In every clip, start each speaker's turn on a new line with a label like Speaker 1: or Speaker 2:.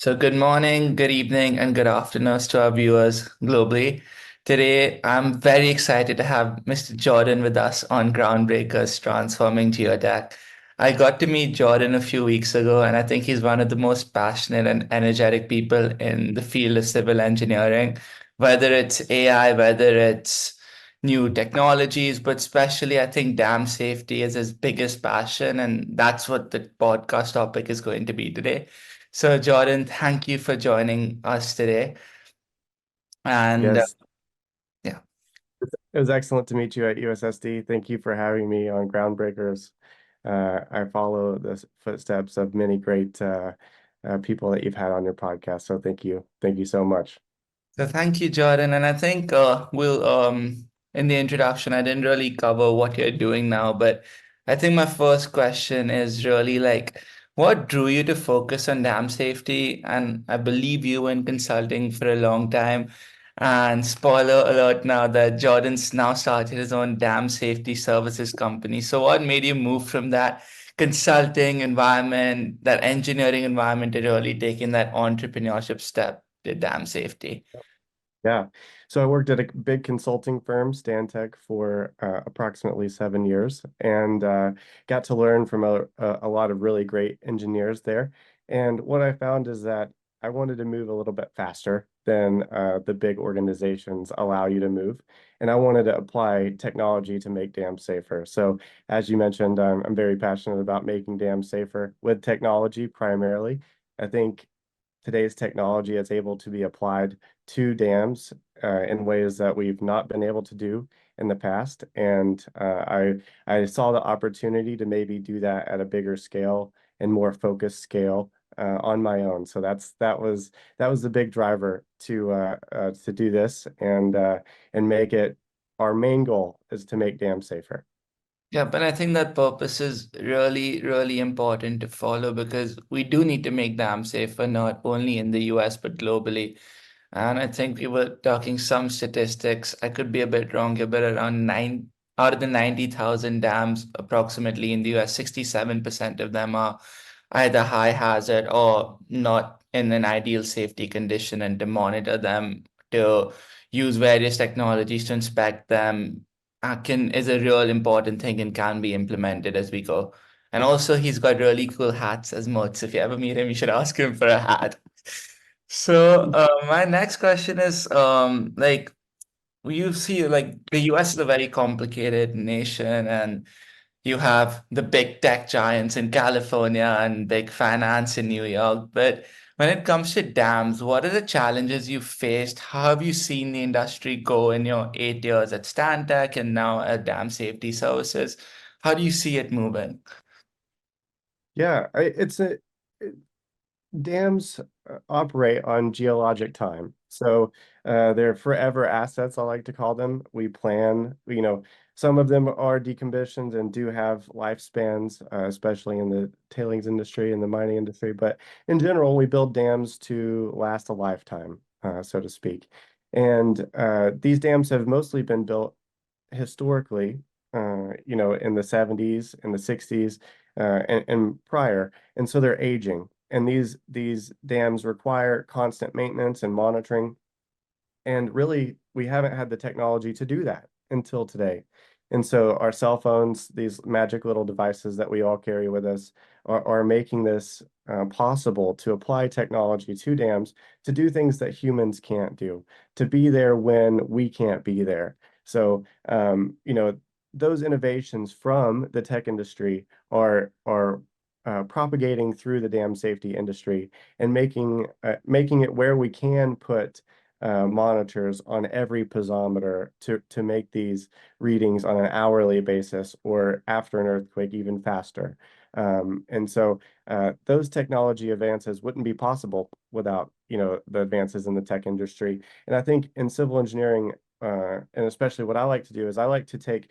Speaker 1: So, good morning, good evening, and good afternoon to our viewers globally. Today, I'm very excited to have Mr. Jordan with us on Groundbreakers Transforming Geotech. I got to meet Jordan a few weeks ago, and I think he's one of the most passionate and energetic people in the field of civil engineering, whether it's AI, whether it's new technologies, but especially I think dam safety is his biggest passion, and that's what the podcast topic is going to be today. So, Jordan, thank you for joining us today. And
Speaker 2: Yes,
Speaker 1: yeah,
Speaker 2: it was excellent to meet you at USSD. Thank you for having me on Groundbreakers. I follow the footsteps of many great people that you've had on your podcast. So thank you. Thank you so much.
Speaker 1: so thank you, Jordan. And I think we'll in the introduction, I didn't really cover what you're doing now, but I think my first question is really like, what drew you to focus on dam safety? And I believe you were in consulting for a long time. And spoiler alert now that Jordan's now started his own dam safety services company. So what made you move from that consulting environment, that engineering environment to really taking that entrepreneurship step to dam safety?
Speaker 2: Yeah. So I worked at a big consulting firm, Stantec, for approximately 7 years, and got to learn from a lot of really great engineers there. And what I found is that I wanted to move a little bit faster than the big organizations allow you to move. And I wanted to apply technology to make dams safer. So as you mentioned, I'm very passionate about making dams safer with technology primarily. I think today's technology is able to be applied to dams in ways that we've not been able to do in the past. And I saw the opportunity to maybe do that at a bigger scale and more focused scale on my own. So that was the big driver to do this and make it our main goal is to make dams safer.
Speaker 1: Yeah, but I think that purpose is really, really important to follow because we do need to make dams safer, not only in the US, but globally. And I think we were talking some statistics. I could be a bit wrong here, but around nine out of the 90,000 dams approximately in the US, 67% of them are either high hazard or not in an ideal safety condition, and to monitor them, to use various technologies to inspect them, can is a real important thing and can be implemented as we go. And also, he's got really cool hats as mods. If you ever meet him, you should ask him for a hat. So, my next question is, like, you see, like, the US is a very complicated nation, and you have the big tech giants in California and big finance in New York. But when it comes to dams, what are the challenges you faced? How have you seen the industry go in your 8 years at Stantec and now at Dam Safety Services? How do you see it moving?
Speaker 2: Yeah, dams operate on geologic time. So they're forever assets, I like to call them. We plan, some of them are decommissioned and do have lifespans, especially in the tailings industry and the mining industry. But in general, we build dams to last a lifetime, so to speak. And these dams have mostly been built historically, in the 70s and the 60s and prior. And so they're aging. And these dams require constant maintenance and monitoring. And really, we haven't had the technology to do that until today. And so our cell phones, these magic little devices that we all carry with us, are making this possible to apply technology to dams to do things that humans can't do, to be there when we can't be there. So, those innovations from the tech industry are propagating through the dam safety industry and making it where we can put monitors on every piezometer to make these readings on an hourly basis or after an earthquake even faster. And so those technology advances wouldn't be possible without, the advances in the tech industry. And I think in civil engineering, and especially what I like to do is I like to take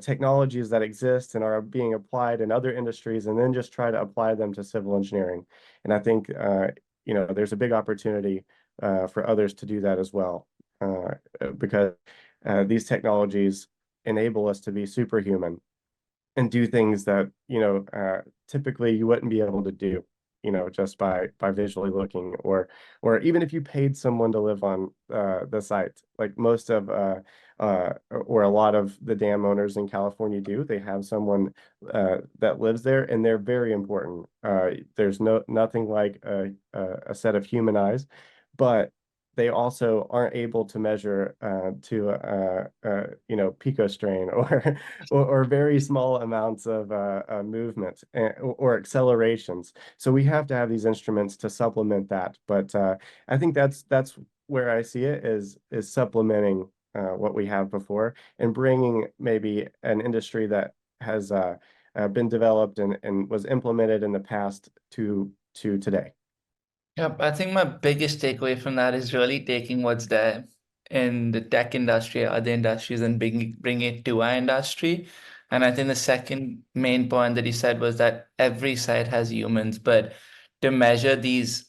Speaker 2: technologies that exist and are being applied in other industries and then just try to apply them to civil engineering. And I think, there's a big opportunity for others to do that as well, because these technologies enable us to be superhuman and do things that, typically you wouldn't be able to do. just by visually looking, or even if you paid someone to live on the site, like most of or a lot of the dam owners in California do, they have someone that lives there, and they're very important. There's nothing like a set of human eyes, but they also aren't able to measure to picostrain or very small amounts of movement or accelerations. So we have to have these instruments to supplement that. But I think that's where I see it is supplementing what we have before and bringing maybe an industry that has been developed and was implemented in the past to today.
Speaker 1: Yep, I think my biggest takeaway from that is really taking what's there in the tech industry, other industries, and bring it to our industry. And I think the second main point that he said was that every site has humans, but to measure these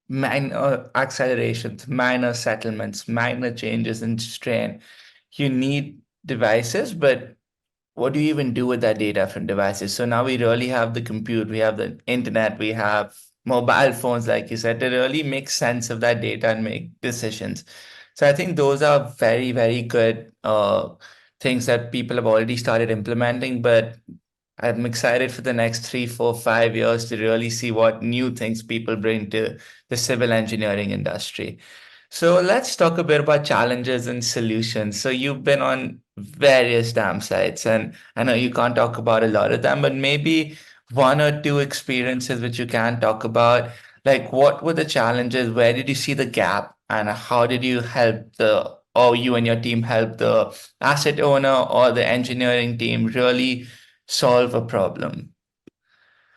Speaker 1: minor accelerations, minor settlements, minor changes in strain, you need devices, but what do you even do with that data from devices? So now we really have the compute, we have the internet, we have mobile phones, like you said, to really make sense of that data and make decisions. So I think those are very, very good things that people have already started implementing, but I'm excited for the next 3, 4, 5 years to really see what new things people bring to the civil engineering industry. So let's talk a bit about challenges and solutions. So you've been on various dam sites, and I know you can't talk about a lot of them, but maybe one or two experiences which you can talk about. Like, what were the challenges? Where did you see the gap? And how did you help or you and your team help the asset owner or the engineering team really solve a problem?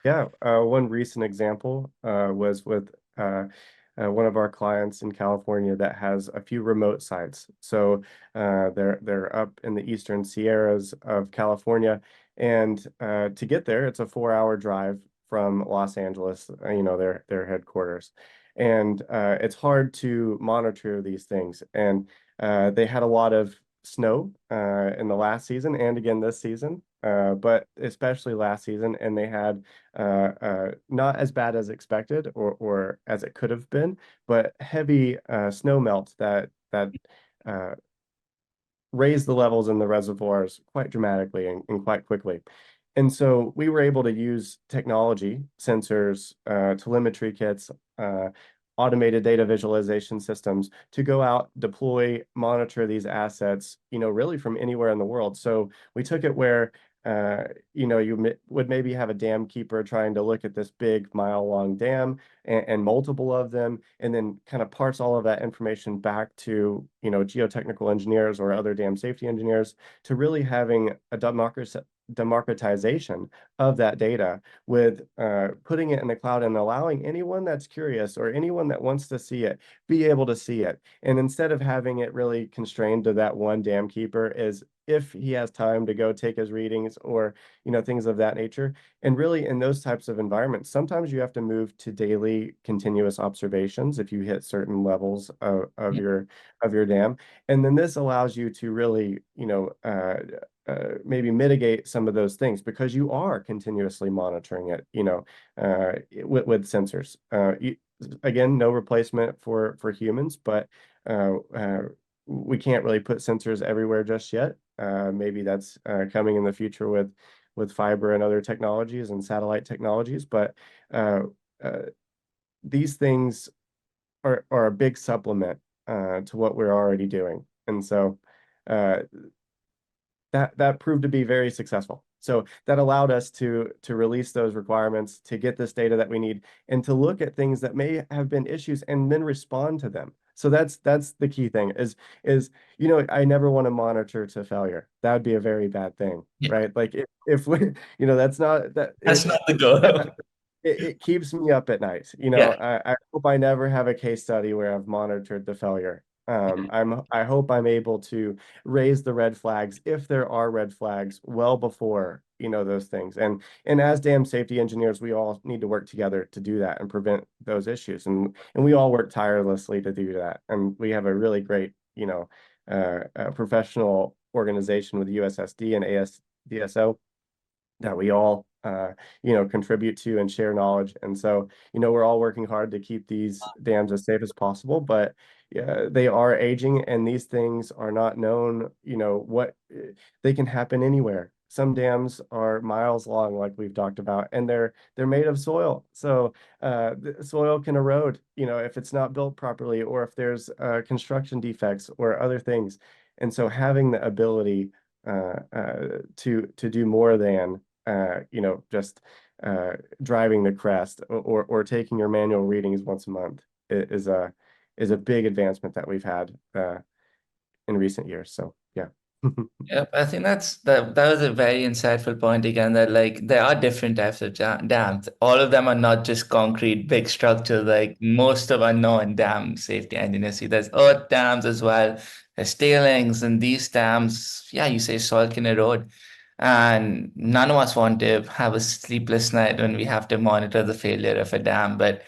Speaker 2: Yeah, one recent example was with one of our clients in California that has a few remote sites. So they're up in the eastern Sierras of California, and to get there, it's a 4-hour drive from Los Angeles, their headquarters, and it's hard to monitor these things. And they had a lot of snow in the last season and again this season. But especially last season, and they had not as bad as expected or as it could have been, but heavy snow melt that uh, raised the levels in the reservoirs quite dramatically and quite quickly. And so we were able to use technology, sensors, telemetry kits, automated data visualization systems to go out, deploy, monitor these assets, really from anywhere in the world. So we took it where would maybe have a dam keeper trying to look at this big mile-long dam and multiple of them, and then kind of parse all of that information back to, geotechnical engineers or other dam safety engineers to really having a democratization of that data with putting it in the cloud and allowing anyone that's curious or anyone that wants to see it be able to see it. And instead of having it really constrained to that one dam keeper, is if he has time to go take his readings or things of that nature. And really in those types of environments, sometimes you have to move to daily continuous observations if you hit certain levels of your dam. And then this allows you to really maybe mitigate some of those things because you are continuously monitoring it with sensors. Again, no replacement for humans, but we can't really put sensors everywhere just yet. Maybe that's coming in the future with fiber and other technologies and satellite technologies. But uh, uh, these things are a big supplement to what we're already doing. And so uh, that proved to be very successful. So that allowed us to release those requirements, to get this data that we need, and to look at things that may have been issues and then respond to them. So that's the key thing is I never want to monitor to failure. That would be a very bad thing,
Speaker 1: Yeah,
Speaker 2: right? Like if we, that's not that
Speaker 1: that's
Speaker 2: it
Speaker 1: not the goal.
Speaker 2: it keeps me up at night.
Speaker 1: Yeah.
Speaker 2: I hope I never have a case study where I've monitored the failure. I hope I'm able to raise the red flags if there are red flags well before, those things. And as dam safety engineers, we all need to work together to do that and prevent those issues. And we all work tirelessly to do that. And we have a really great, professional organization with USSD and ASDSO that we all contribute to and share knowledge. And so, we're all working hard to keep these dams as safe as possible, but yeah, they are aging and these things are not known, what they can happen anywhere. Some dams are miles long, like we've talked about, and they're made of soil. So the soil can erode, if it's not built properly or if there's construction defects or other things. And so having the ability to do more than just driving the crest or taking your manual readings once a month is a big advancement that we've had in recent years. So yeah.
Speaker 1: Yep, I think that was a very insightful point again, that like there are different types of dams. All of them are not just concrete big structures. Like most of our known dam safety engineers see there's earth dams as well. There's tailings, and these dams, yeah, you say soil can erode. And none of us want to have a sleepless night when we have to monitor the failure of a dam. But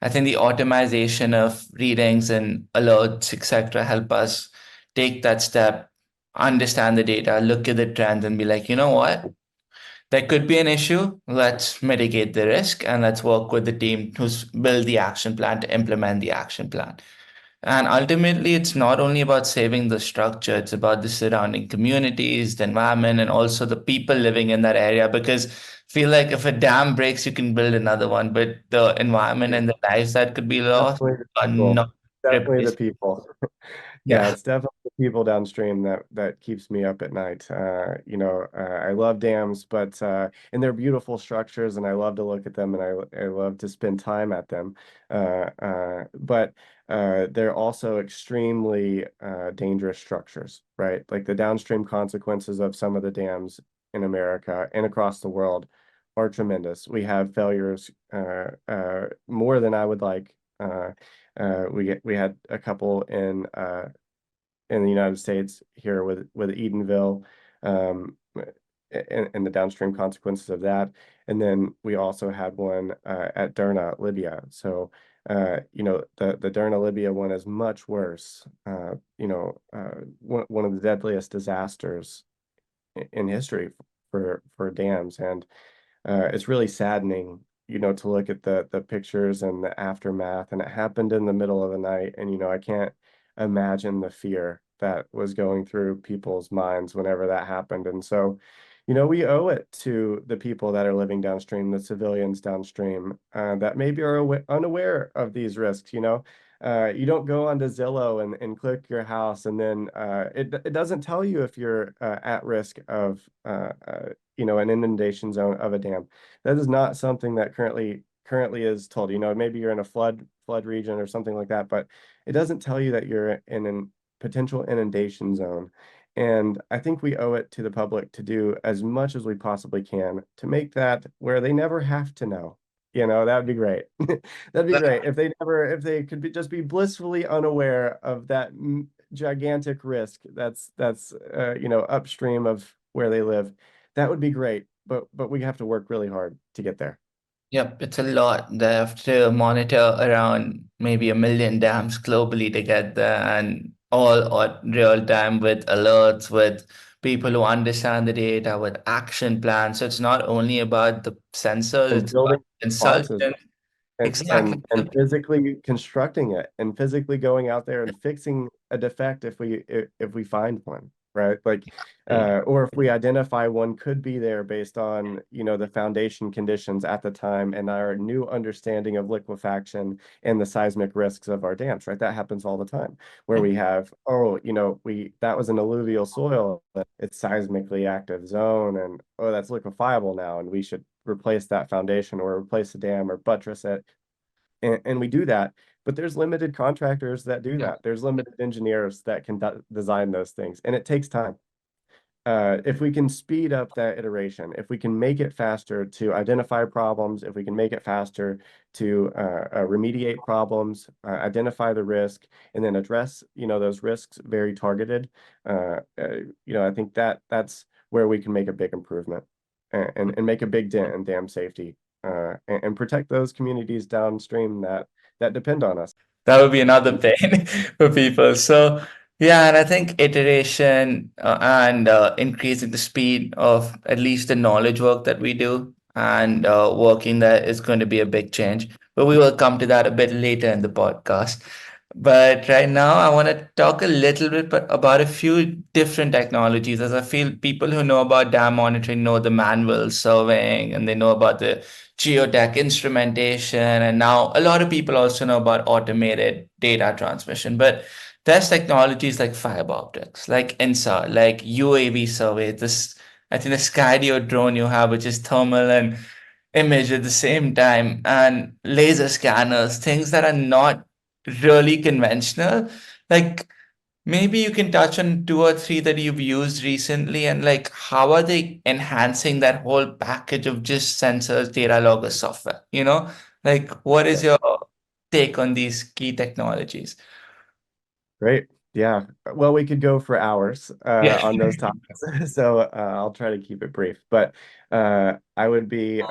Speaker 1: I think the automation of readings and alerts, etc., help us take that step, understand the data, look at the trends, and be like, you know what? There could be an issue. Let's mitigate the risk and let's work with the team who's build the action plan to implement the action plan. And ultimately, it's not only about saving the structure, it's about the surrounding communities, the environment, and also the people living in that area. Because I feel like if a dam breaks, you can build another one, but the environment and the lives that could be lost
Speaker 2: Definitely the
Speaker 1: are
Speaker 2: people.
Speaker 1: not
Speaker 2: Definitely the
Speaker 1: replaced.
Speaker 2: people. Yeah,
Speaker 1: Yeah.
Speaker 2: it's definitely the people downstream that keeps me up at night. I love dams, but and they're beautiful structures, and I love to look at them, and I love to spend time at them. But they're also extremely dangerous structures, right? Like the downstream consequences of some of the dams in America and across the world are tremendous. We have failures more than I would like. We had a couple in the United States here with Edenville, um, and the downstream consequences of that. And then we also had one at Derna, Libya. So the Derna, Libya one is much worse. One of the deadliest disasters in history for dams, and it's really saddening, to look at the pictures and the aftermath. And it happened in the middle of the night, and I can't imagine the fear that was going through people's minds whenever that happened. And so, we owe it to the people that are living downstream, the civilians downstream, that maybe are unaware of these risks. You don't go onto Zillow and click your house, and then it doesn't tell you if you're at risk of an inundation zone of a dam. That is not something that currently is told. Maybe you're in a flood region or something like that, but it doesn't tell you that you're in a potential inundation zone. And I think we owe it to the public to do as much as we possibly can to make that where they never have to know. That would be great. That'd be great if they could just be blissfully unaware of that gigantic risk that's upstream of where they live. That would be great, but we have to work really hard to get there.
Speaker 1: Yep, it's a lot. They have to monitor around maybe 1 million dams globally to get there, and all on real time with alerts, with people who understand the data, with action plans. So it's not only about the sensors,
Speaker 2: And
Speaker 1: it's about
Speaker 2: building responses
Speaker 1: consultants.
Speaker 2: and
Speaker 1: Exactly.
Speaker 2: physically constructing it and physically going out there and fixing a defect if we find one, right? Like or if we identify one could be there based on the foundation conditions at the time and our new understanding of liquefaction and the seismic risks of our dams, right? That happens all the time where we have, oh, we that was an alluvial soil, but it's seismically active zone, and oh, that's liquefiable now, and we should replace that foundation or replace the dam or buttress it. And we do that, but there's limited contractors that do
Speaker 1: Yeah.
Speaker 2: that. There's limited engineers that can design those things, and it takes time. If we can speed up that iteration, if we can make it faster to identify problems, if we can make it faster to remediate problems, identify the risk, and then address, those risks very targeted, I think that's where we can make a big improvement and make a big dent in dam safety, and protect those communities downstream that depend on us.
Speaker 1: That would be another pain for people. So Yeah, and I think iteration and increasing the speed of at least the knowledge work that we do and working there is going to be a big change. But we will come to that a bit later in the podcast. But right now, I want to talk a little bit about a few different technologies, as I feel people who know about dam monitoring know the manual surveying and they know about the geotech instrumentation. And now a lot of people also know about automated data transmission. But there's technologies like fiber optics, like InSAR, like UAV survey. This, I think the Skydio drone you have, which is thermal and image at the same time, and laser scanners, things that are not really conventional. Like maybe you can touch on two or three that you've used recently, and like how are they enhancing that whole package of just sensors, data logger software? Like what is your take on these key technologies?
Speaker 2: Great. Yeah. Well, we could go for hours
Speaker 1: Yeah.
Speaker 2: on those topics. So I'll try to keep it brief. But I would be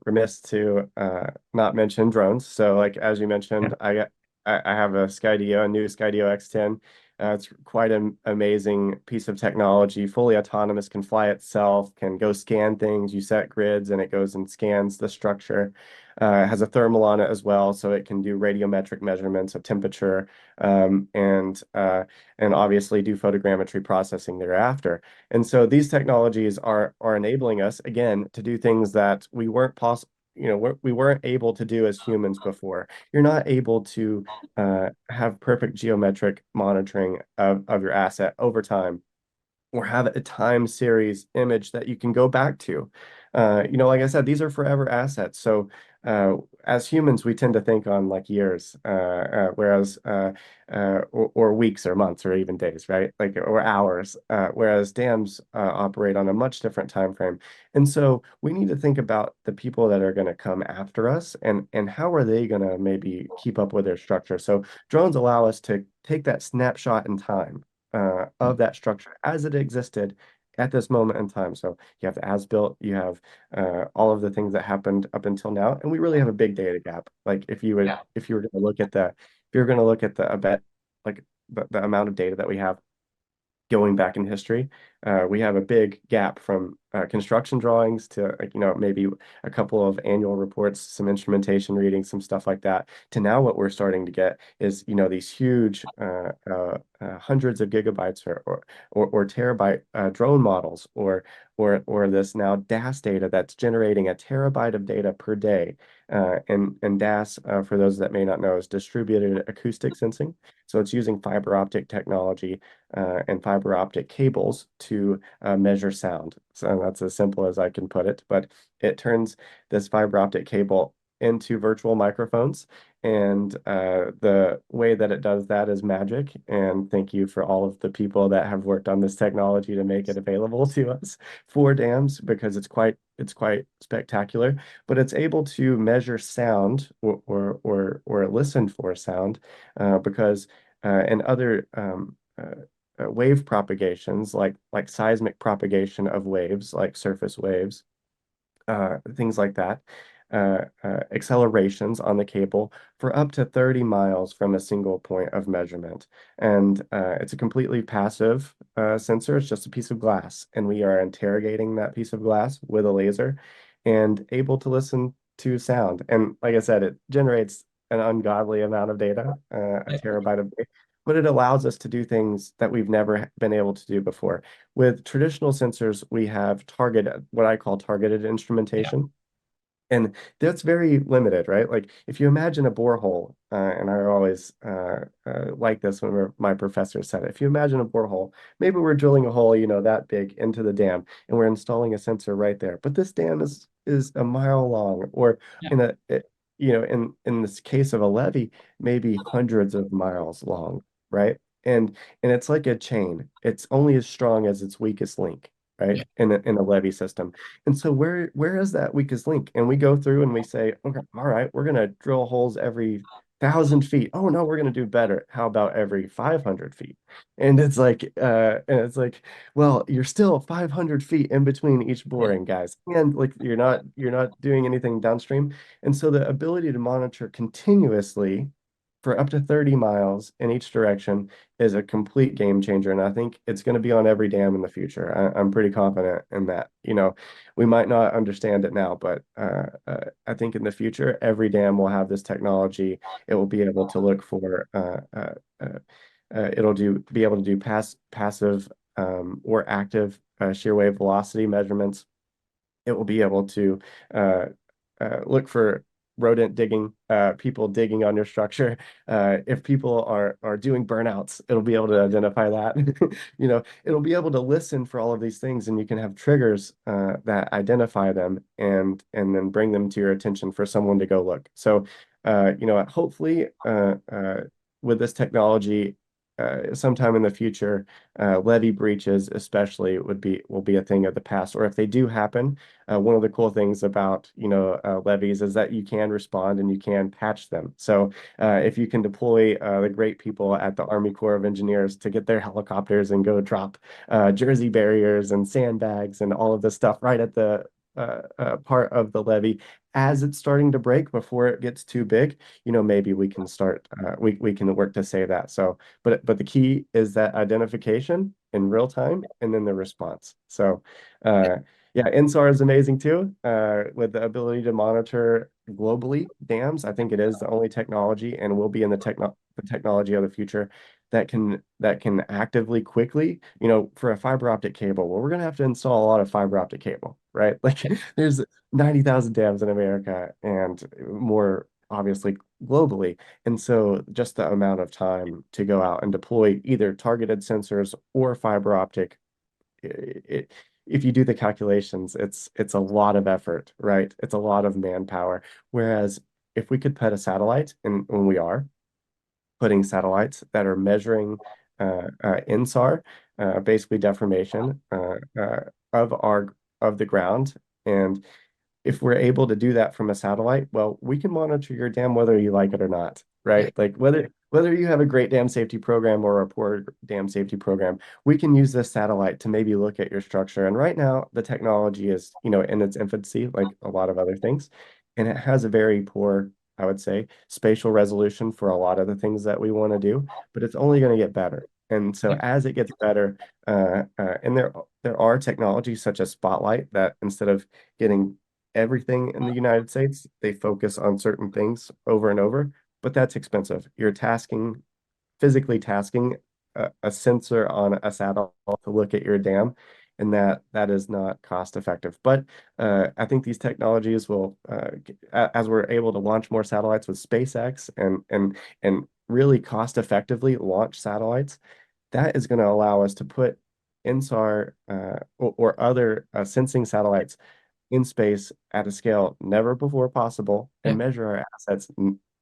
Speaker 2: remiss to not mention drones. So, like as you mentioned, I have a Skydio, a new Skydio X10. It's quite an amazing piece of technology, fully autonomous, can fly itself, can go scan things. You set grids, and it goes and scans the structure. It has a thermal on it as well, so it can do radiometric measurements of temperature and obviously do photogrammetry processing thereafter. And so these technologies are enabling us again to do things that we weren't possible. We weren't able to do as humans before. You're not able to have perfect geometric monitoring of your asset over time or have a time series image that you can go back to. Like I said, these are forever assets. So as humans, we tend to think on like years, whereas or weeks or months or even days, right? Like or hours, whereas dams operate on a much different time frame. And so we need to think about the people that are going to come after us and how are they going to maybe keep up with their structure. So drones allow us to take that snapshot in time of that structure as it existed at this moment in time. So you have the as-built, you have all of the things that happened up until now, and we really have a big data gap. Like if you were going to look at if you're going to look at the I bet like the amount of data that we have going back in history. We have a big gap from construction drawings to maybe a couple of annual reports, some instrumentation readings, some stuff like that. To now, what we're starting to get is these huge hundreds of gigabytes or terabyte drone models, or this now DAS data that's generating a terabyte of data per day. And DAS, for those that may not know, is distributed acoustic sensing. So it's using fiber optic technology and fiber optic cables to measure sound. So that's as simple as I can put it. But it turns this fiber optic cable into virtual microphones. And the way that it does that is magic. And thank you for all of the people that have worked on this technology to make it available to us for dams because it's quite spectacular. But it's able to measure sound or listen for sound because and other wave propagations like seismic propagation of waves like surface waves things like that accelerations on the cable for up to 30 miles from a single point of measurement and it's a completely passive sensor. It's just a piece of glass and we are interrogating that piece of glass with a laser and able to listen to sound. And like I said, it generates an ungodly amount of data, a terabyte of data, but it allows us to do things that we've never been able to do before. With traditional sensors, we have targeted, what I call targeted instrumentation. And that's very limited, right? Like if you imagine a borehole, and I always like this when my professor said it. If you imagine a borehole, maybe we're drilling a hole, that big into the dam, and we're installing a sensor right there. But this dam is a mile long, or in a it, in this case of a levee, maybe hundreds of miles long, right? And it's like a chain. It's only as strong as its weakest link, right? In a levee system. And so where is that weakest link? And we go through and we say, okay, all right, we're gonna drill holes every 1,000 feet. Oh no, we're gonna do better. How about every 500 feet? And it's like, well, you're still 500 feet in between each boring, guys. And like you're not doing anything downstream. And so the ability to monitor continuously for up to 30 miles in each direction is a complete game changer. And I think it's going to be on every dam in the future. I'm pretty confident in that. We might not understand it now, but I think in the future, every dam will have this technology. It will be able to look for, it'll be able to do passive or active shear wave velocity measurements. It will be able to uh, look for rodent digging, people digging on your structure. If people are doing burnouts, it'll be able to identify that. It'll be able to listen for all of these things, and you can have triggers that identify them and then bring them to your attention for someone to go look. So, hopefully, with this technology, sometime in the future, levee breaches especially will be a thing of the past. Or if they do happen, one of the cool things about levees is that you can respond and you can patch them. So if you can deploy the great people at the Army Corps of Engineers to get their helicopters and go drop Jersey barriers and sandbags and all of this stuff right at the part of the levee as it's starting to break before it gets too big, maybe we can start we can work to save that. So but the key is that identification in real time and then the response. So yeah, InSAR is amazing too, with the ability to monitor globally dams. I think it is the only technology and will be in the technology of the future that can actively quickly, for a fiber optic cable. Well, we're gonna have to install a lot of fiber optic cable, right? Like there's 90,000 dams in America and more obviously globally. And so just the amount of time to go out and deploy either targeted sensors or fiber optic, it, if you do the calculations, it's a lot of effort, right? It's a lot of manpower. Whereas if we could put a satellite, and when we are putting satellites that are measuring INSAR, basically deformation of the ground, and if we're able to do that from a satellite, well, we can monitor your dam whether you like it or not,
Speaker 1: Yeah.
Speaker 2: right? Like whether you have a great dam safety program or a poor dam safety program, we can use this satellite to maybe look at your structure. And right now, the technology is, in its infancy, like a lot of other things, and it has a very poor, I would say, spatial resolution for a lot of the things that we want to do, but it's only going to get better. And so as it gets better, and there are technologies such as Spotlight that instead of getting everything in the United States. They focus on certain things over and over, but that's expensive. You're physically tasking a sensor on a satellite to look at your dam, and that is not cost effective. But I think these technologies will, as we're able to launch more satellites with SpaceX and really cost effectively launch satellites, that is going to allow us to put INSAR or other sensing satellites in space at a scale never before possible
Speaker 1: Yeah.
Speaker 2: and measure our assets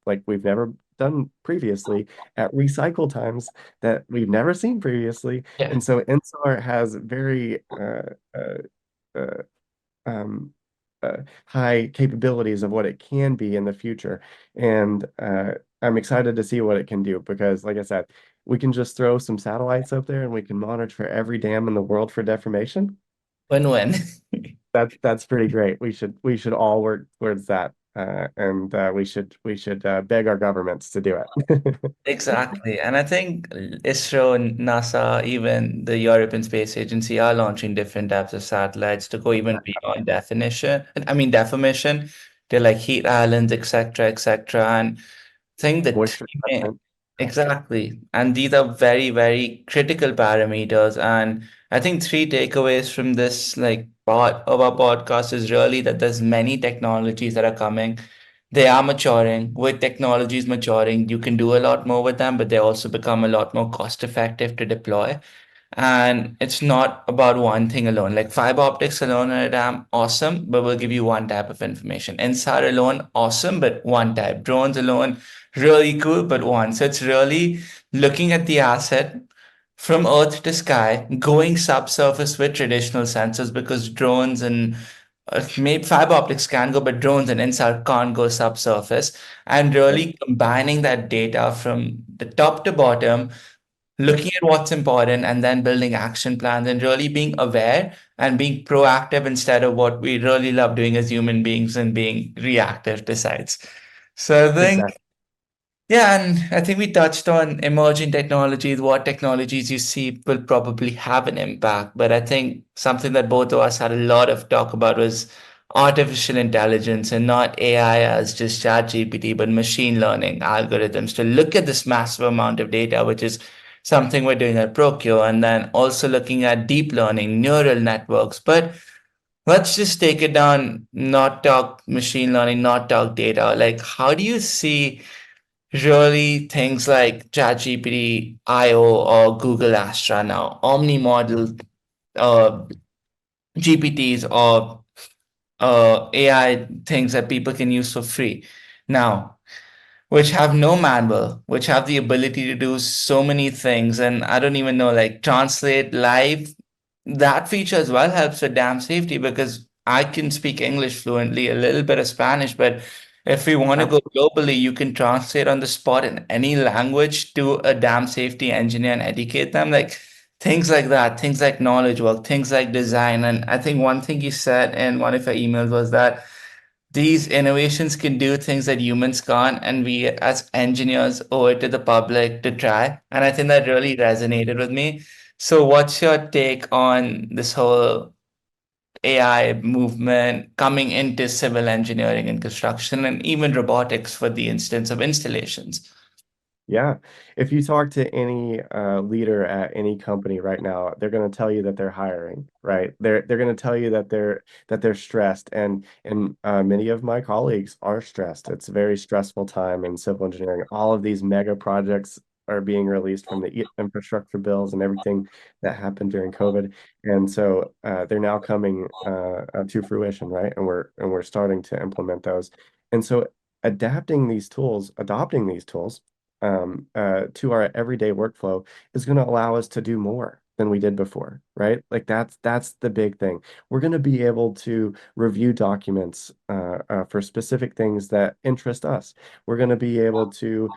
Speaker 2: like we've never done previously at recycle times that we've never seen previously.
Speaker 1: Yeah.
Speaker 2: And so INSAR has very uh, um, high capabilities of what it can be in the future. And I'm excited to see what it can do because, like I said, we can just throw some satellites up there and we can monitor every dam in the world for deformation.
Speaker 1: Win-win.
Speaker 2: That's pretty great. We should all work towards that, and we should beg our governments to do it.
Speaker 1: Exactly. And I think ISRO, NASA, even the European Space Agency are launching different types of satellites to go even beyond deformation. They're like heat islands, etc., etc. And I think the
Speaker 2: Moisture
Speaker 1: three main,
Speaker 2: content.
Speaker 1: exactly. And these are very, very critical parameters. And I think three takeaways from this like part of our podcast is really that there's many technologies that are coming. They are maturing. With technologies maturing, you can do a lot more with them, but they also become a lot more cost effective to deploy. And it's not about one thing alone. Like fiber optics alone are damn awesome, but we'll give you one type of information. InSAR alone, awesome, but one type. Drones alone, really cool, but one. So it's really looking at the asset from earth to sky, going subsurface with traditional sensors because drones and maybe fiber optics can go, but drones and InSAR can't go subsurface. And
Speaker 2: Yep,
Speaker 1: really combining that data from the top to bottom, looking at what's important and then building action plans and really being aware and being proactive instead of what we really love doing as human beings and being reactive to sites. So I think
Speaker 2: exactly.
Speaker 1: Yeah, and I think we touched on emerging technologies, what technologies you see will probably have an impact. But I think something that both of us had a lot of talk about was artificial intelligence, and not AI as just ChatGPT, but machine learning algorithms to look at this massive amount of data, which is something we're doing at Procure, and then also looking at deep learning, neural networks. But let's just take it down, not talk machine learning, not talk data. Like, how do you see really things like ChatGPT, IO, or Google Astra now, Omni model uh, GPTs, or AI things that people can use for free now, which have no manual, which have the ability to do so many things. And I don't even know, like translate live. That feature as well helps with dam safety because I can speak English fluently, a little bit of Spanish, but if we want to go globally, you can translate on the spot in any language to a dam safety engineer and educate them. Like things like that, things like knowledge work, things like design. And I think one thing you said in one of your emails was that these innovations can do things that humans can't, and we as engineers owe it to the public to try. And I think that really resonated with me. So, what's your take on this whole AI movement coming into civil engineering and construction, and even robotics for the instance of installations?
Speaker 2: Yeah. If you talk to any leader at any company right now, they're going to tell you that they're hiring, right? They're going to tell you that they're stressed, and many of my colleagues are stressed. It's a very stressful time in civil engineering. All of these mega projects are being released from the infrastructure bills and everything that happened during COVID, and so they're now coming to fruition, right? And we're starting to implement those, and so adopting these tools to our everyday workflow is going to allow us to do more than we did before, right? Like that's the big thing. We're going to be able to review documents for specific things that interest us. We're going to be able to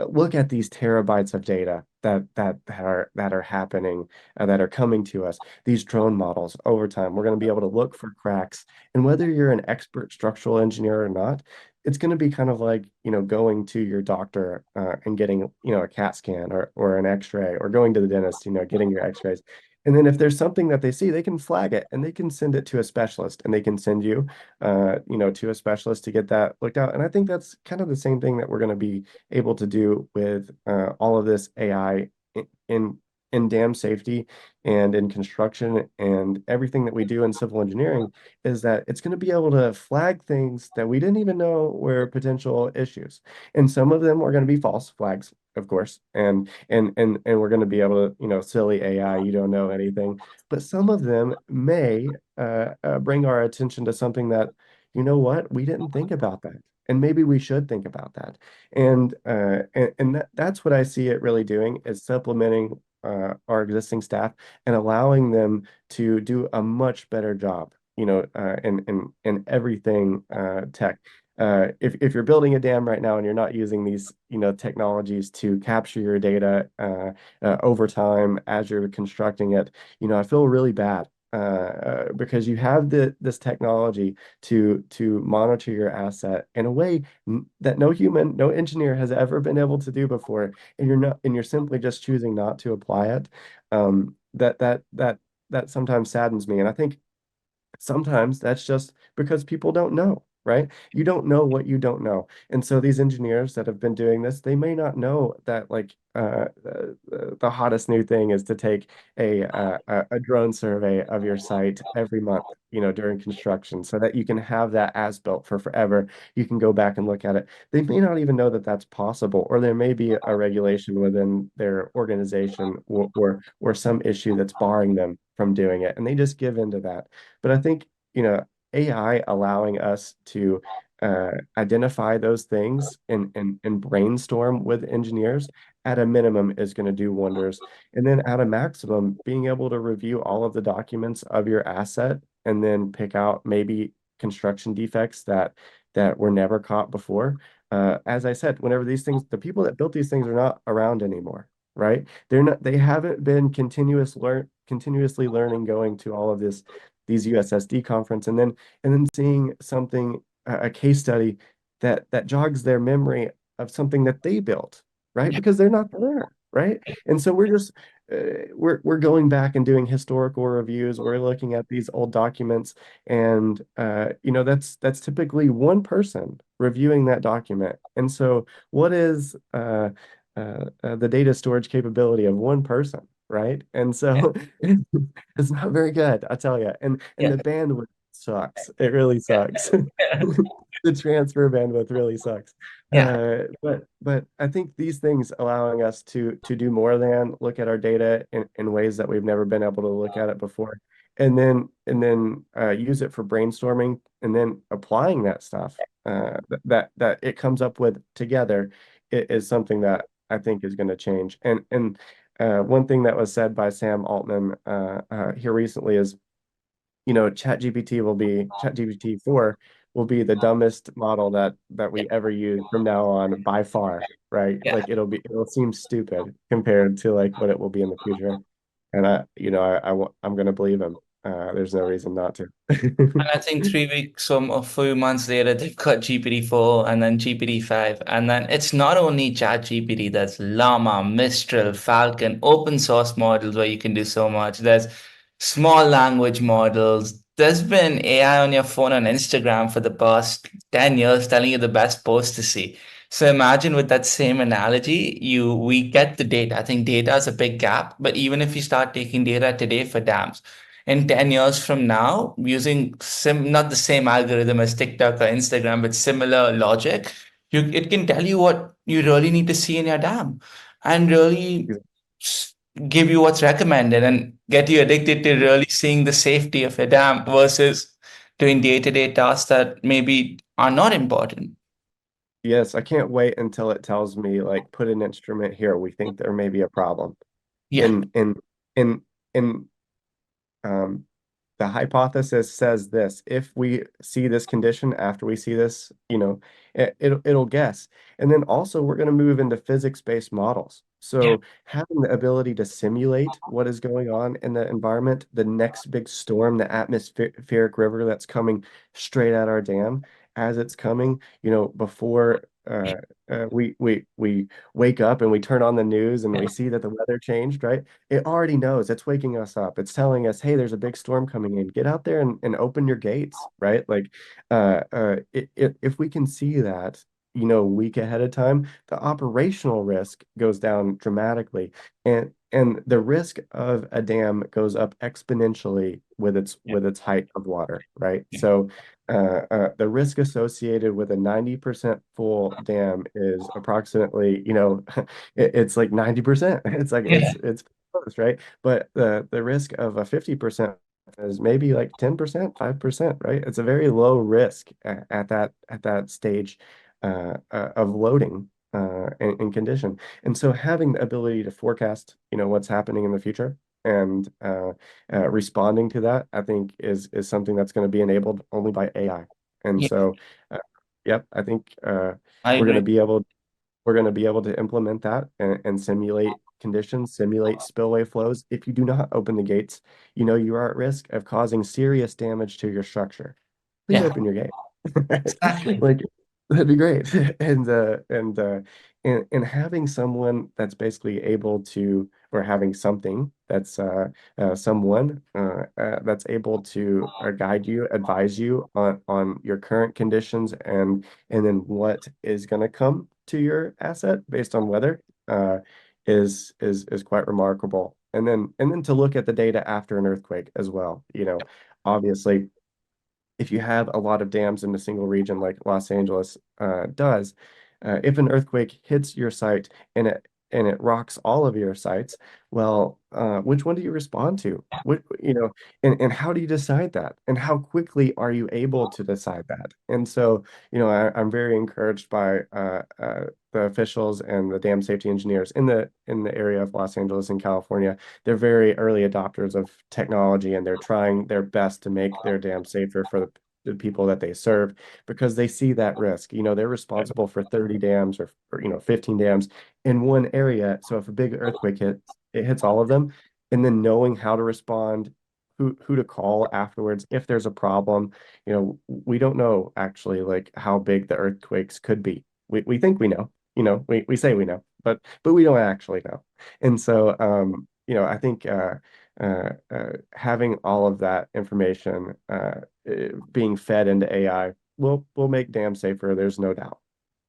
Speaker 2: look at these terabytes of data that are happening that are coming to us. These drone models over time, we're going to be able to look for cracks. And whether you're an expert structural engineer or not, it's going to be kind of like, going to your doctor and getting, a CAT scan or an X-ray, or going to the dentist, getting your X-rays. And then if there's something that they see, they can flag it and they can send it to a specialist, and they can send you, to a specialist to get that looked out. And I think that's kind of the same thing that we're going to be able to do with all of this AI in in dam safety and in construction, and everything that we do in civil engineering is that it's going to be able to flag things that we didn't even know were potential issues. And some of them are going to be false flags, of course. And we're going to be able to, silly AI, you don't know anything. But some of them may bring our attention to something that, you know what, we didn't think about that. And maybe we should think about that. And that's what I see it really doing, is supplementing our existing staff and allowing them to do a much better job, in everything tech. If you're building a dam right now and you're not using these, technologies to capture your data over time as you're constructing it, I feel really bad. Because you have this technology to monitor your asset in a way that no human, no engineer has ever been able to do before, and you're simply just choosing not to apply it. That sometimes saddens me, and I think sometimes that's just because people don't know, right? You don't know what you don't know. And so these engineers that have been doing this, they may not know that, like, the hottest new thing is to take a drone survey of your site every month, during construction, so that you can have that as built for forever. You can go back and look at it. They may not even know that that's possible, or there may be a regulation within their organization, or some issue that's barring them from doing it, and they just give into that. But I think, AI allowing us to identify those things and brainstorm with engineers at a minimum is going to do wonders. And then at a maximum, being able to review all of the documents of your asset and then pick out maybe construction defects that were never caught before. As I said, whenever these things, the people that built these things are not around anymore, right? They haven't been continuously learning, going to all of these USSD conference, and then seeing something, a case study that jogs their memory of something that they built, right?
Speaker 1: Yeah.
Speaker 2: Because they're not there, right? And so we're just we're going back and doing historical reviews. We're looking at these old documents, and that's typically one person reviewing that document. And so, what is the data storage capability of one person, right? And
Speaker 1: Yeah.
Speaker 2: so it's not very good, I tell you. And
Speaker 1: Yeah.
Speaker 2: the bandwidth sucks. It really sucks. The transfer bandwidth really sucks.
Speaker 1: Yeah.
Speaker 2: But I think these things allowing us to do more than look at our data in ways that we've never been able to look at it before, and then use it for brainstorming, and then applying that stuff that it comes up with together is something that I think is going to change. And one thing that was said by Sam Altman here recently is, ChatGPT 4 will be the dumbest model that
Speaker 1: Yeah.
Speaker 2: we ever use from now on by far, right?
Speaker 1: Yeah.
Speaker 2: Like it'll seem stupid compared to like what it will be in the future. And I'm gonna believe him. There's no reason not to.
Speaker 1: And I think 3 weeks or a few months later, they've got GPT-4 and then GPT-5. And then it's not only ChatGPT, there's Llama, Mistral, Falcon, open source models where you can do so much. There's small language models. There's been AI on your phone and Instagram for the past 10 years telling you the best post to see. So imagine with that same analogy, we get the data. I think data is a big gap, but even if you start taking data today for dams, in 10 years from now, using not the same algorithm as TikTok or Instagram, but similar logic, it can tell you what you really need to see in your dam and really s- give you what's recommended and get you addicted to really seeing the safety of your dam versus doing day-to-day tasks that maybe are not important.
Speaker 2: Yes, I can't wait until it tells me like put an instrument here. We think there may be a problem.
Speaker 1: Yeah,
Speaker 2: In um, the hypothesis says this: if we see this condition after we see this, it'll guess. And then also we're going to move into physics-based models.
Speaker 1: yeah,
Speaker 2: So having the ability to simulate what is going on in the environment, the next big storm, the atmospheric river that's coming straight at our dam, as it's coming, before we wake up and we turn on the news and we see that the weather changed, right? It already knows. It's waking us up. It's telling us, hey, there's a big storm coming in. Get out there and open your gates, right? Like, if we can see that, a week ahead of time, the operational risk goes down dramatically, and the risk of a dam goes up exponentially with its height of water, right?
Speaker 1: yeah,
Speaker 2: So, the risk associated with a 90% full dam is approximately, it's like 90%. It's like
Speaker 1: yeah,
Speaker 2: it's close, right? But the risk of a 50% is maybe like 10%, 5%, right? It's a very low risk at that stage of loading and condition. And so having the ability to forecast, what's happening in the future and responding to that, I think is something that's going to be enabled only by AI. And
Speaker 1: yeah.
Speaker 2: so, yep, I think
Speaker 1: I
Speaker 2: we're going to
Speaker 1: agree.
Speaker 2: be able we're going to be able to implement that and simulate conditions, simulate spillway flows. If you do not open the gates, you are at risk of causing serious damage to your structure. Please
Speaker 1: Yeah,
Speaker 2: open your gate.
Speaker 1: exactly.
Speaker 2: Like that'd be great. And having someone that's basically able to, or having something that's someone that's able to guide you, advise you on your current conditions and then what is going to come to your asset based on weather is quite remarkable. And then to look at the data after an earthquake as well. Obviously, if you have a lot of dams in a single region like Los Angeles does, if an earthquake hits your site and it rocks all of your sites, well, which one do you respond to? And how do you decide that? And how quickly are you able to decide that? And so, I'm very encouraged by the officials and the dam safety engineers in the area of Los Angeles and California. They're very early adopters of technology, and they're trying their best to make their dam safer for the people that they serve because they see that risk. They're responsible for 30 dams or 15 dams in one area. So if a big earthquake hits, it hits all of them. And then knowing how to respond, who to call afterwards if there's a problem. We don't know actually like how big the earthquakes could be. We think we know, we say we know, but we don't actually know. And so I think having all of that information being fed into AI will make dams safer. There's no doubt.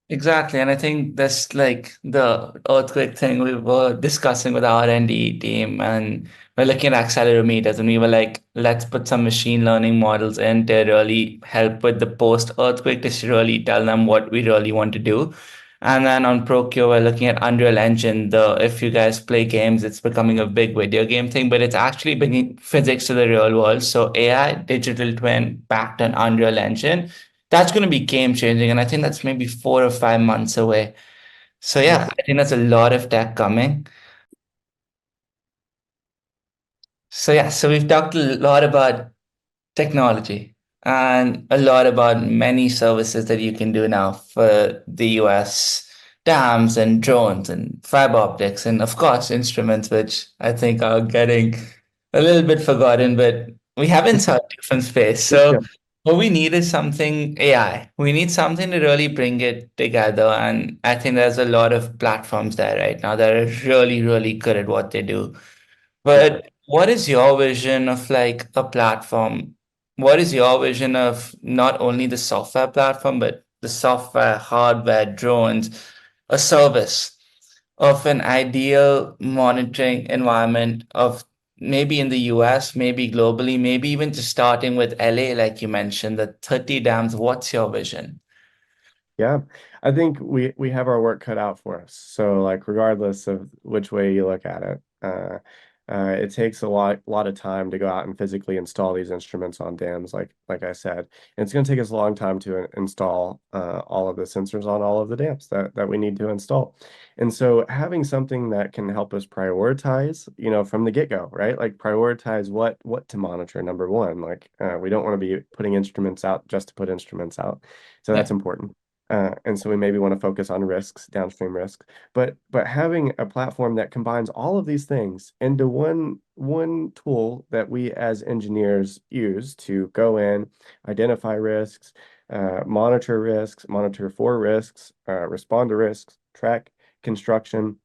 Speaker 1: Exactly, and I think that's like the earthquake thing we were discussing with our R&D team, and we're looking at accelerometers, and we were like, let's put some machine learning models in to really help with the post-earthquake to really tell them what we really want to do. And then on Procure, we're looking at Unreal Engine. The if you guys play games, it's becoming a big video game thing, but it's actually bringing physics to the real world. So AI, digital twin, backed on Unreal Engine, that's going to be game changing. And I think that's maybe 4 or 5 months away. So yeah,
Speaker 2: Yes.
Speaker 1: I think that's a lot of tech coming. So yeah, so we've talked a lot about technology and a lot about many services that you can do now for the US dams and drones and fiber optics and of course instruments, which I think are getting a little bit forgotten, but we haven't saw different space.
Speaker 2: Yeah.
Speaker 1: So what we need is something AI. We need something to really bring it together. And I think there's a lot of platforms there right now that are really, really good at what they do.
Speaker 2: Yeah.
Speaker 1: But what is your vision of like a platform? What is your vision of not only the software platform, but the software, hardware, drones, a service of an ideal monitoring environment of maybe in the US, maybe globally, maybe even just starting with LA, like you mentioned, the 30 dams. What's your vision?
Speaker 2: Yeah, I think we have our work cut out for us. So like regardless of which way you look at it, it takes a lot of time to go out and physically install these instruments on dams, like I said. And it's going to take us a long time to install all of the sensors on all of the dams that we need to install. And so having something that can help us prioritize, from the get-go, right? Like prioritize what to monitor, number one. Like we don't want to be putting instruments out just to put instruments out. So
Speaker 1: Yeah,
Speaker 2: that's important. And so we maybe want to focus on risks, downstream risks, but having a platform that combines all of these things into one tool that we as engineers use to go in, identify risks, monitor for risks, respond to risks, track construction,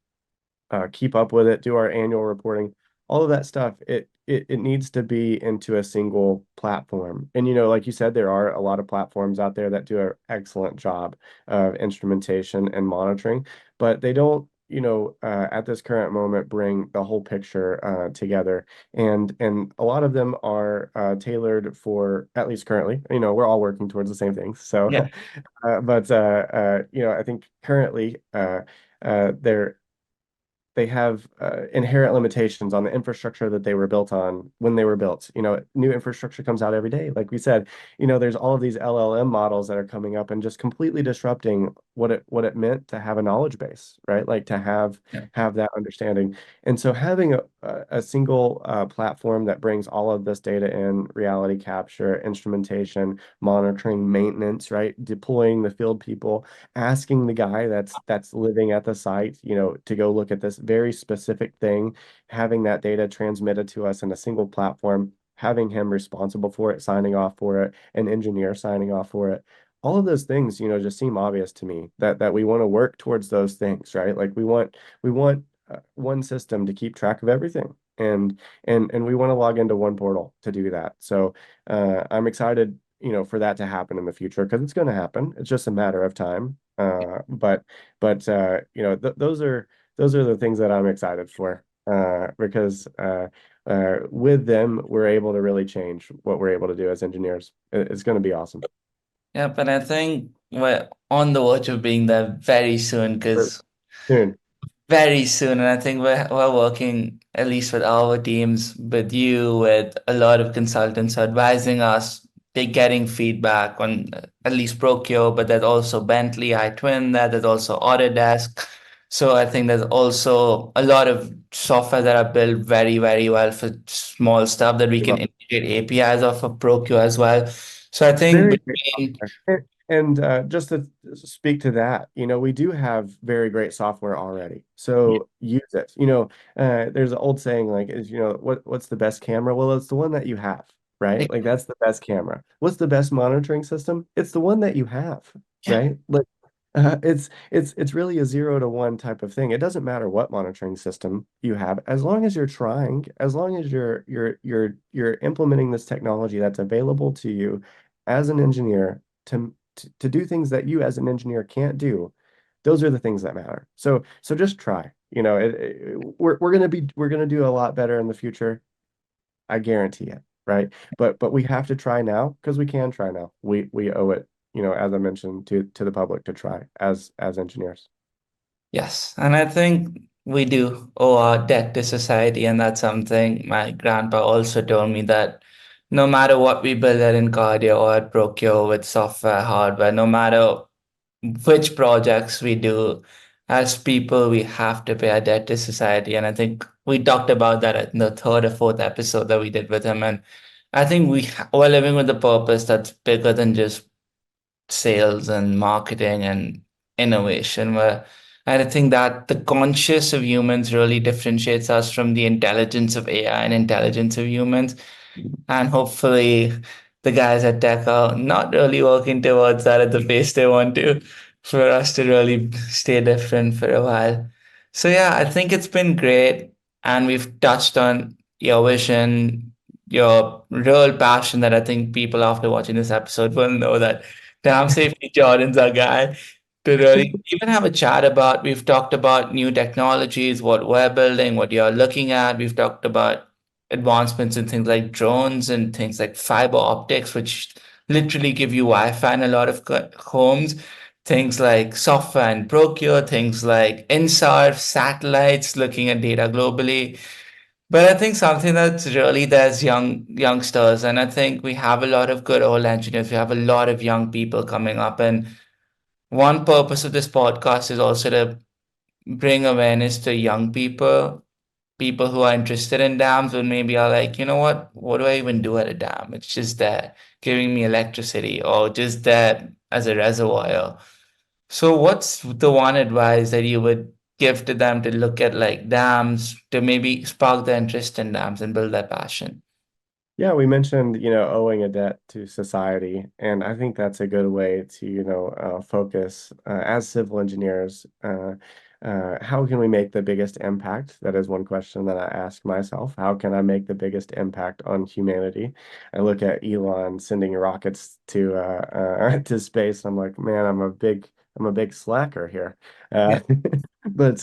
Speaker 2: keep up with it, do our annual reporting, all of that stuff. It needs to be into a single platform. And like you said, there are a lot of platforms out there that do an excellent job of instrumentation and monitoring, but they don't, at this current moment, bring the whole picture together. And a lot of them are tailored for, at least currently, we're all working towards the same things. So,
Speaker 1: yeah,
Speaker 2: but I think currently they're they have inherent limitations on the infrastructure that they were built on when they were built. New infrastructure comes out every day. Like we said, there's all of these LLM models that are coming up and just completely disrupting what it meant to have a knowledge base, right? Like to have
Speaker 1: yeah.
Speaker 2: have that understanding. And so having a single platform that brings all of this data in, reality capture, instrumentation, monitoring, maintenance, right? Deploying the field people, asking the guy that's living at the site, to go look at this very specific thing, having that data transmitted to us in a single platform, having him responsible for it, signing off for it, an engineer signing off for it. All of those things, just seem obvious to me that we want to work towards those things, right? Like we want one system to keep track of everything. And we want to log into one portal to do that. So I'm excited, for that to happen in the future because it's going to happen. It's just a matter of time. But those are the things that I'm excited for because with them we're able to really change what we're able to do as engineers. It's going to be awesome.
Speaker 1: Yeah, but I think we're on the verge of being there very soon
Speaker 2: Or
Speaker 1: because
Speaker 2: soon.
Speaker 1: very soon, and I think we're working at least with our teams, with you, with a lot of consultants advising us. They're getting feedback on at least Procure, but there's also Bentley, iTwin, there's also Autodesk. So I think there's also a lot of software that are built very, very well for small stuff that we can integrate APIs of a Procure as well. So I think
Speaker 2: Very great
Speaker 1: between
Speaker 2: software. And just to speak to that, we do have very great software already. So use it. There's an old saying like is, what's the best camera? Well, it's the one that you have, right? Like that's the best camera. What's the best monitoring system? It's the one that you have,
Speaker 1: yeah,
Speaker 2: right? Like It's really a 0 to 1 type of thing. It doesn't matter what monitoring system you have, as long as you're trying, as long as you're implementing this technology that's available to you as an engineer to do things that you as an engineer can't do. Those are the things that matter. So just try. We're gonna do a lot better in the future. I guarantee it, right? But we have to try now because we can try now. We owe it, as I mentioned, to the public to try as engineers.
Speaker 1: Yes, and I think we do owe our debt to society, and that's something my grandpa also told me that no matter what we build at Encardia or at Procure with software, hardware, no matter which projects we do, as people, we have to pay our debt to society. And I think we talked about that in the third or fourth episode that we did with him. And I think we're living with a purpose that's bigger than just sales and marketing and innovation. Where and I think that the conscious of humans really differentiates us from the intelligence of AI and intelligence of humans. And hopefully, the guys at Tech are not really working towards that at the pace they want to, for us to really stay different for a while. So, yeah, I think it's been great. And we've touched on your vision, your real passion that I think people after watching this episode will know that damn safety Jordan's our guy to really even have a chat about. We've talked about new technologies, what we're building, what you're looking at. We've talked about advancements in things like drones and things like fiber optics, which literally give you Wi-Fi in a lot of homes. Things like software and Procure, things like InSAR, satellites, looking at data globally. But I think something that's really there's youngsters, and I think we have a lot of good old engineers. We have a lot of young people coming up, and one purpose of this podcast is also to bring awareness to young people, people who are interested in dams, but maybe are like, what do I even do at a dam? It's just there giving me electricity or just there as a reservoir. So, what's the one advice that you would give to them to look at like dams to maybe spark their interest in dams and build that passion?
Speaker 2: Yeah, we mentioned, owing a debt to society, and I think that's a good way to, focus as civil engineers. How can we make the biggest impact? That is one question that I ask myself. How can I make the biggest impact on humanity? I look at Elon sending rockets to space. I'm like, man, I'm a big slacker here.
Speaker 1: Yeah.
Speaker 2: But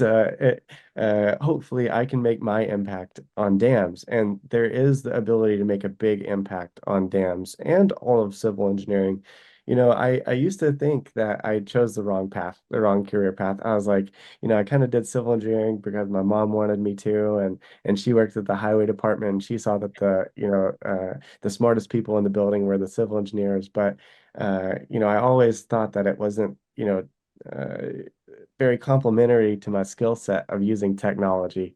Speaker 2: hopefully I can make my impact on dams. And there is the ability to make a big impact on dams and all of civil engineering. I used to think that I chose the wrong path, the wrong career path. I was like, I kind of did civil engineering because my mom wanted me to, and she worked at the highway department, and she saw that the smartest people in the building were the civil engineers. But I always thought that it wasn't, very complementary to my skill set of using technology.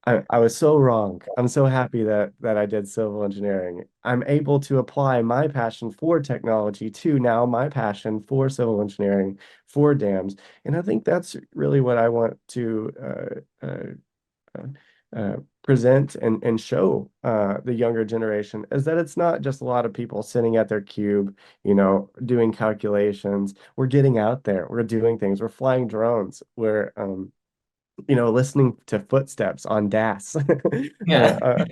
Speaker 2: I was so wrong. I'm so happy that I did civil engineering. I'm able to apply my passion for technology to now my passion for civil engineering for dams. And I think that's really what I want to present and show the younger generation is that it's not just a lot of people sitting at their cube, doing calculations. We're getting out there. We're doing things. We're flying drones. We're listening to footsteps on DAS.
Speaker 1: Yeah.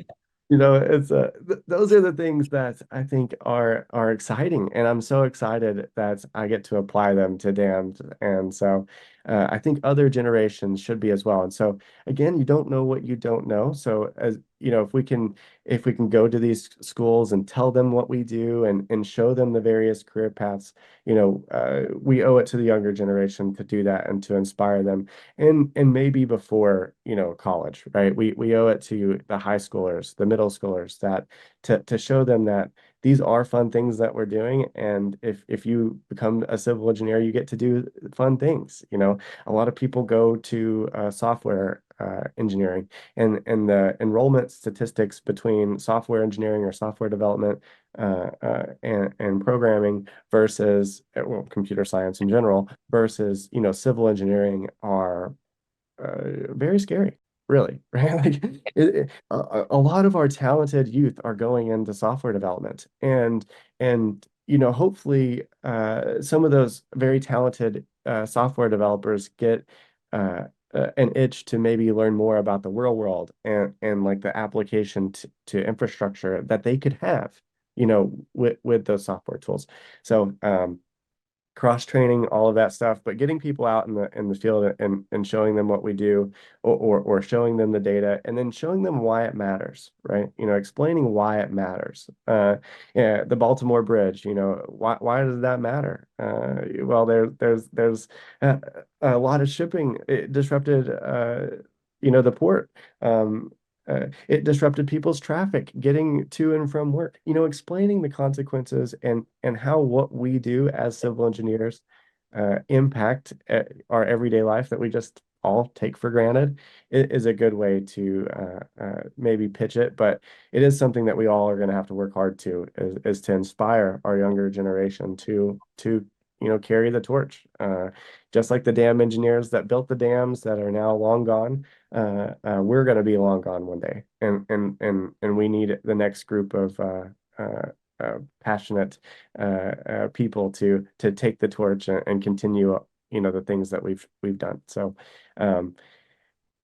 Speaker 2: It's th those are the things that I think are exciting, and I'm so excited that I get to apply them to dams. And so I think other generations should be as well. And so again, you don't know what you don't know. So as if we can go to these schools and tell them what we do and show them the various career paths, we owe it to the younger generation to do that and to inspire them and maybe before college, right? We owe it to the high schoolers, the middle schoolers, that to show them that these are fun things that we're doing, and if you become a civil engineer, you get to do fun things. A lot of people go to software engineering, and the enrollment statistics between software engineering or software development and programming versus well, computer science in general versus civil engineering are very scary, really, right? Like a lot of our talented youth are going into software development, and hopefully some of those very talented software developers get an itch to maybe learn more about the real world and like the application to infrastructure that they could have, with those software tools. So cross training, all of that stuff, but getting people out in the field and showing them what we do, or showing them the data, and then showing them why it matters, right? Explaining why it matters. Yeah, the Baltimore Bridge, why does that matter? Well, there's a lot of shipping. It disrupted the port. It disrupted people's traffic getting to and from work. Explaining the consequences and how what we do as civil engineers impact our everyday life that we just all take for granted is a good way to maybe pitch it. But it is something that we all are going to have to work hard to is to inspire our younger generation to carry the torch. Just like the dam engineers that built the dams that are now long gone, we're going to be long gone one day, and we need the next group of passionate people to take the torch and continue, the things that we've done. So,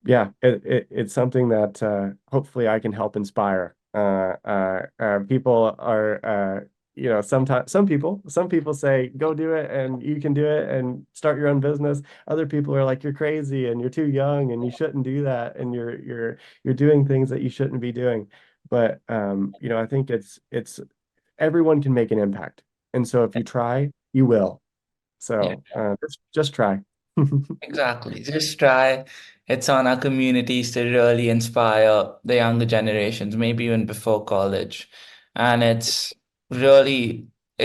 Speaker 2: yeah, it's something that hopefully I can help inspire. People are, sometimes some people say, go do it and you can do it and start your own business. Other people are like, you're crazy and you're too young and you shouldn't do that and you're doing things that you shouldn't be doing. But I think it's everyone can make an impact. And so if you try, you will.
Speaker 1: Yeah.
Speaker 2: So just try.
Speaker 1: Exactly. Just try. It's on our communities to really inspire the younger generations, maybe even before college. And it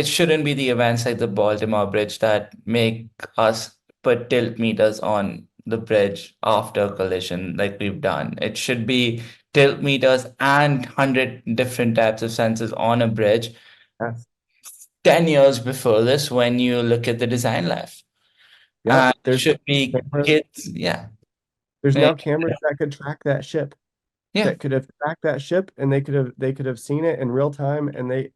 Speaker 1: shouldn't be the events like the Baltimore Bridge that make us put tilt meters on the bridge after collision like we've done. It should be tilt meters and 100 different types of sensors on a bridge
Speaker 2: Yes.
Speaker 1: 10 years before this when you look at the design life.
Speaker 2: Yep.
Speaker 1: It should be kids. Yeah.
Speaker 2: There's
Speaker 1: Eh,
Speaker 2: now cameras that could track that ship,
Speaker 1: Yeah,
Speaker 2: that could have tracked that ship, and they could have seen it in real time, and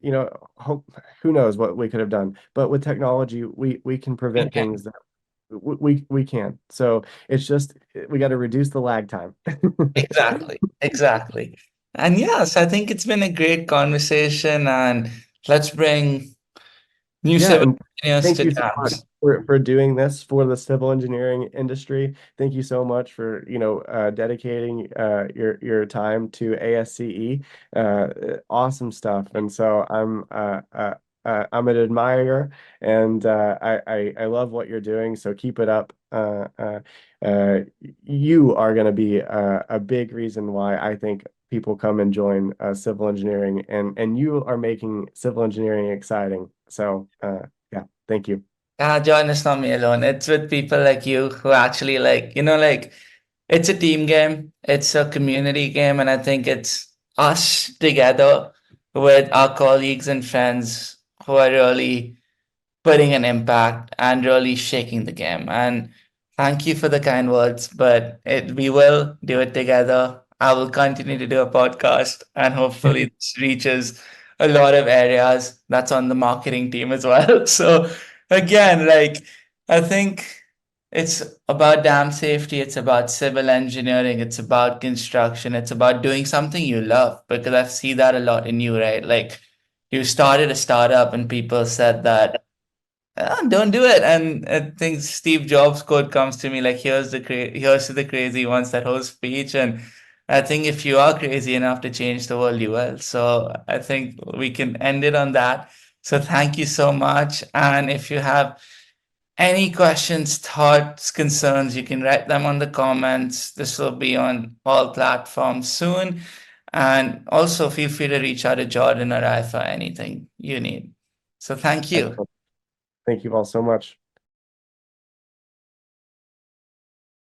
Speaker 2: hope, who knows what we could have done. But with technology, we can
Speaker 1: we
Speaker 2: prevent
Speaker 1: can.
Speaker 2: things that we can. So it's just we got to reduce the lag time.
Speaker 1: Exactly. Exactly. And yes, I think it's been a great conversation and let's bring new
Speaker 2: Yeah,
Speaker 1: civil
Speaker 2: and
Speaker 1: engineers
Speaker 2: thank
Speaker 1: to
Speaker 2: you so much
Speaker 1: dance.
Speaker 2: for doing this for the civil engineering industry. Thank you so much for, dedicating your time to ASCE. Awesome stuff. And so I'm an admirer, and I love what you're doing. So keep it up. Uh, you are going to be a big reason why I think people come and join civil engineering, and you are making civil engineering exciting. So yeah, thank you.
Speaker 1: John, it's not me alone. It's with people like you who actually like, it's a team game, it's a community game, and I think it's us together with our colleagues and friends who are really putting an impact and really shaking the game. And thank you for the kind words, but we will do it together. I will continue to do a podcast, and hopefully this reaches a lot of areas. That's on the marketing team as well. So again, like I think it's about dam safety, it's about civil engineering, it's about construction, it's about doing something you love because I see that a lot in you, right? Like you started a startup and people said that don't do it. And I think Steve Jobs quote comes to me like, here's to the crazy ones, that whole speech. And I think if you are crazy enough to change the world, you will. So I think we can end it on that. So thank you so much. And if you have any questions, thoughts, concerns, you can write them on the comments. This will be on all platforms soon. And also feel free to reach out to Jordan or I for anything you need. So thank you.
Speaker 2: Excellent. Thank you all so much.